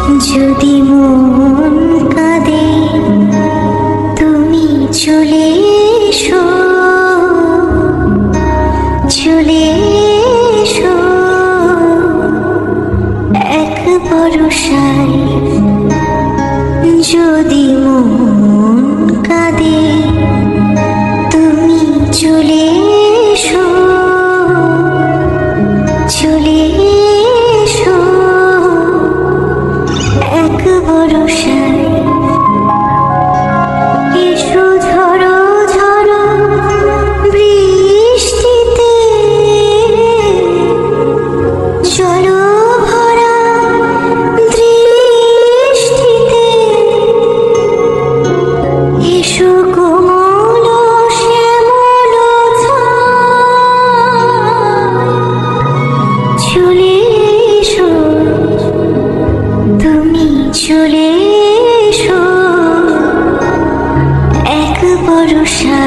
যদি মন কাঁদে তুমি চলে এসো, চলে এসো এক ভরসায়। যদি মন কাঁদে তুমি চলে এসো, চলে এসো এক ভরসায়। এসো ঝড়ো ঝড়ো বৃষ্টিতে, চলো ভরা দৃষ্টিতে। এসো কোমল শ্যামল ছায়, চলে এসো তুমি চলে এসো এক ভরসায়।